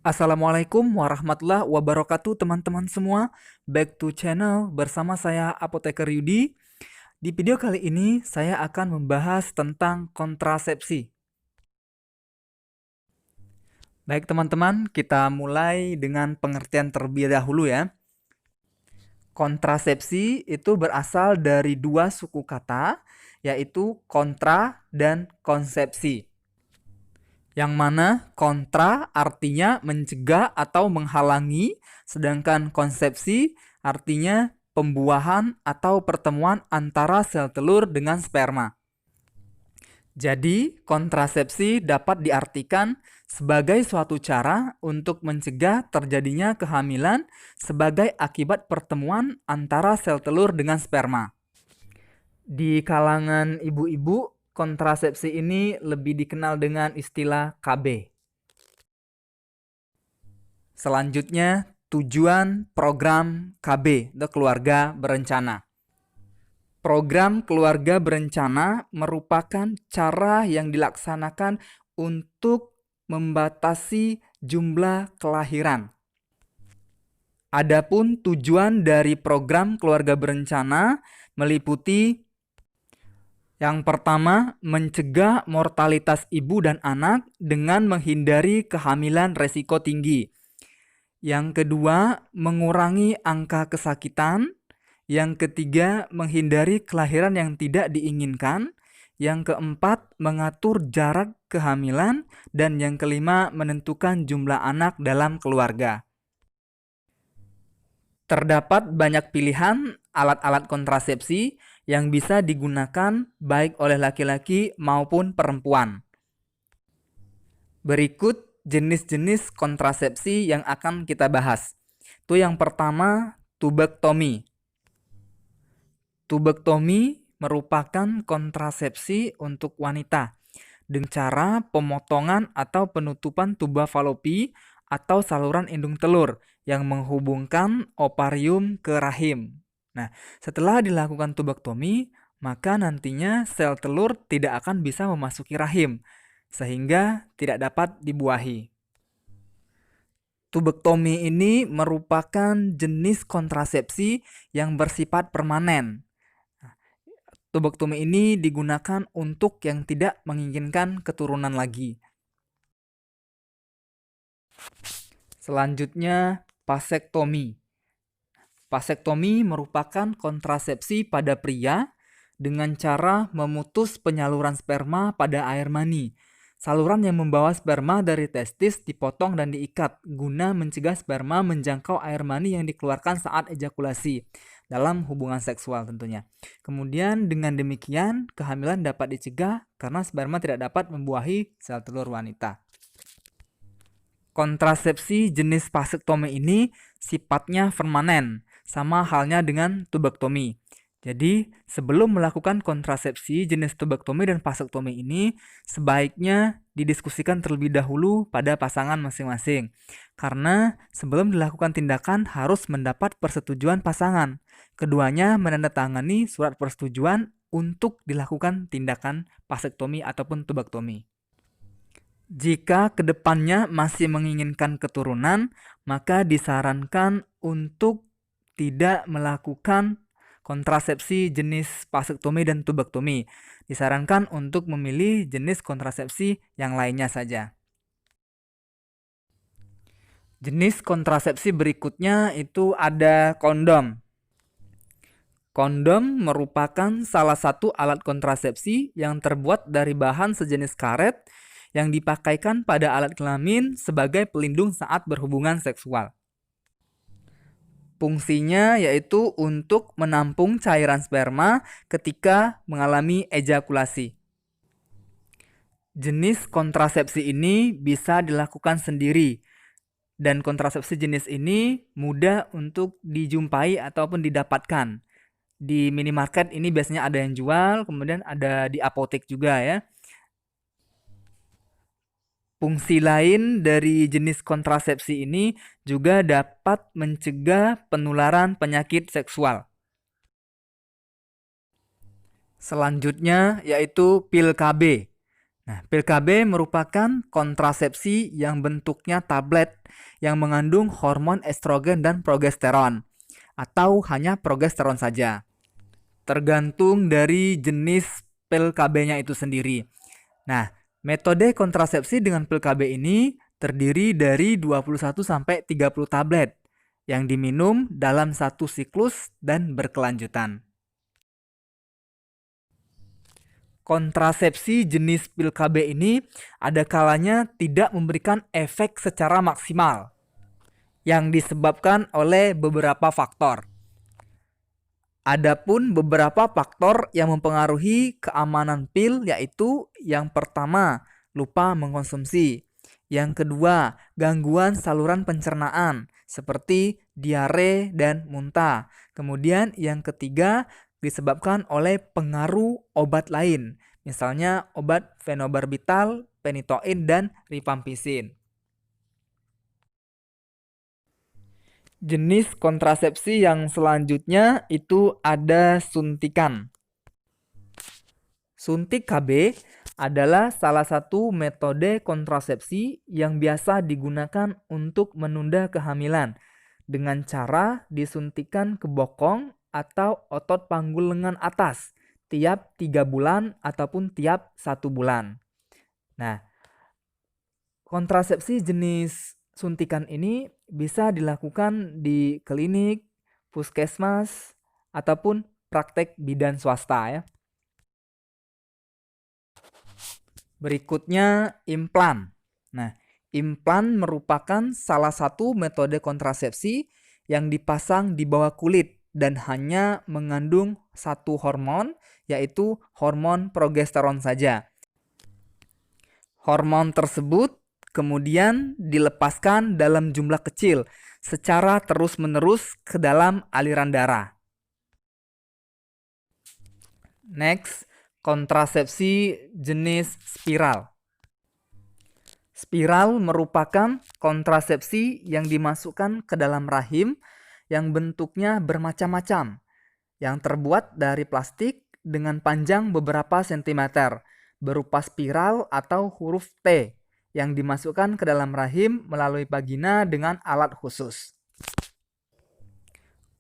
Assalamualaikum warahmatullahi wabarakatuh teman-teman semua. Back to channel bersama saya Apoteker Yudi. Di video kali ini saya akan membahas tentang kontrasepsi. Baik teman-teman, kita mulai dengan pengertian terlebih dahulu ya. Kontrasepsi itu berasal dari dua suku kata, yaitu kontra dan konsepsi. Yang mana kontra artinya mencegah atau menghalangi, sedangkan konsepsi artinya pembuahan atau pertemuan antara sel telur dengan sperma. Jadi, kontrasepsi dapat diartikan sebagai suatu cara untuk mencegah terjadinya kehamilan sebagai akibat pertemuan antara sel telur dengan sperma. Di kalangan ibu-ibu, kontrasepsi ini lebih dikenal dengan istilah KB. Selanjutnya, tujuan program KB atau keluarga berencana. Program keluarga berencana merupakan cara yang dilaksanakan untuk membatasi jumlah kelahiran. Adapun tujuan dari program keluarga berencana meliputi yang pertama, mencegah mortalitas ibu dan anak dengan menghindari kehamilan resiko tinggi. Yang kedua, mengurangi angka kesakitan. Yang ketiga, menghindari kelahiran yang tidak diinginkan. Yang keempat, mengatur jarak kehamilan. Dan yang kelima, menentukan jumlah anak dalam keluarga. Terdapat banyak pilihan alat-alat kontrasepsi yang bisa digunakan baik oleh laki-laki maupun perempuan. Berikut jenis-jenis kontrasepsi yang akan kita bahas. Itu yang pertama, tubektomi. Tubektomi merupakan kontrasepsi untuk wanita dengan cara pemotongan atau penutupan tuba falopi atau saluran indung telur yang menghubungkan ovarium ke rahim. Nah, setelah dilakukan tubektomi, maka nantinya sel telur tidak akan bisa memasuki rahim, sehingga tidak dapat dibuahi. Tubektomi ini merupakan jenis kontrasepsi yang bersifat permanen. Tubektomi ini digunakan untuk yang tidak menginginkan keturunan lagi. Selanjutnya, vasektomi. Vasektomi merupakan kontrasepsi pada pria dengan cara memutus penyaluran sperma pada air mani. Saluran yang membawa sperma dari testis dipotong dan diikat guna mencegah sperma menjangkau air mani yang dikeluarkan saat ejakulasi dalam hubungan seksual tentunya. Kemudian dengan demikian kehamilan dapat dicegah karena sperma tidak dapat membuahi sel telur wanita. Kontrasepsi jenis vasektomi ini sifatnya permanen, sama halnya dengan tubektomi. Jadi, sebelum melakukan kontrasepsi jenis tubektomi dan vasektomi ini, sebaiknya didiskusikan terlebih dahulu pada pasangan masing-masing. Karena sebelum dilakukan tindakan harus mendapat persetujuan pasangan. Keduanya menandatangani surat persetujuan untuk dilakukan tindakan vasektomi ataupun tubektomi. Jika kedepannya masih menginginkan keturunan, maka disarankan untuk tidak melakukan kontrasepsi jenis vasektomi dan tubektomi. Disarankan untuk memilih jenis kontrasepsi yang lainnya saja. Jenis kontrasepsi berikutnya itu ada kondom. Kondom merupakan salah satu alat kontrasepsi yang terbuat dari bahan sejenis karet yang dipakaikan pada alat kelamin sebagai pelindung saat berhubungan seksual. Fungsinya yaitu untuk menampung cairan sperma ketika mengalami ejakulasi. Jenis kontrasepsi ini bisa dilakukan sendiri, dan kontrasepsi jenis ini mudah untuk dijumpai ataupun didapatkan. Di minimarket ini biasanya ada yang jual, kemudian ada di apotek juga ya. Fungsi lain dari jenis kontrasepsi ini juga dapat mencegah penularan penyakit seksual. Selanjutnya yaitu pil KB. Nah, pil KB merupakan kontrasepsi yang bentuknya tablet yang mengandung hormon estrogen dan progesteron, atau hanya progesteron saja. Tergantung dari jenis pil KB-nya itu sendiri. Nah, metode kontrasepsi dengan pil KB ini terdiri dari 21 sampai 30 tablet yang diminum dalam satu siklus dan berkelanjutan. Kontrasepsi jenis pil KB ini ada kalanya tidak memberikan efek secara maksimal yang disebabkan oleh beberapa faktor. Adapun beberapa faktor yang mempengaruhi keamanan pil yaitu yang pertama, lupa mengkonsumsi. Yang kedua, gangguan saluran pencernaan seperti diare dan muntah. Kemudian yang ketiga, disebabkan oleh pengaruh obat lain, misalnya obat fenobarbital, penitoin, dan rifampicin. Jenis kontrasepsi yang selanjutnya itu ada suntikan. Suntik KB adalah salah satu metode kontrasepsi yang biasa digunakan untuk menunda kehamilan dengan cara disuntikan ke bokong atau otot panggul lengan atas tiap 3 bulan ataupun tiap 1 bulan. Nah, kontrasepsi jenis suntikan ini bisa dilakukan di klinik, puskesmas, ataupun praktek bidan swasta ya. Berikutnya implan. Nah, implan merupakan salah satu metode kontrasepsi yang dipasang di bawah kulit dan hanya mengandung satu hormon, yaitu hormon progesteron saja. Hormon tersebut kemudian dilepaskan dalam jumlah kecil secara terus-menerus ke dalam aliran darah. Next, kontrasepsi jenis spiral. Spiral merupakan kontrasepsi yang dimasukkan ke dalam rahim yang bentuknya bermacam-macam, yang terbuat dari plastik dengan panjang beberapa sentimeter, berupa spiral atau huruf T, yang dimasukkan ke dalam rahim melalui vagina dengan alat khusus.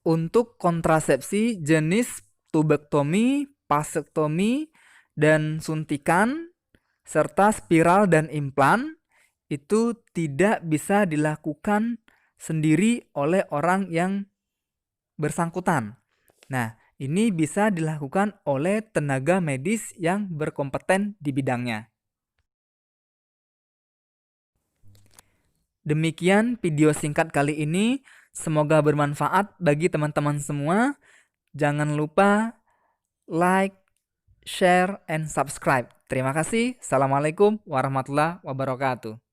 Untuk kontrasepsi jenis tubektomi, vasektomi, dan suntikan, serta spiral dan implan, itu tidak bisa dilakukan sendiri oleh orang yang bersangkutan. Nah, ini bisa dilakukan oleh tenaga medis yang berkompeten di bidangnya. Demikian video singkat kali ini, semoga bermanfaat bagi teman-teman semua. Jangan lupa like, share, and subscribe. Terima kasih. Assalamualaikum warahmatullahi wabarakatuh.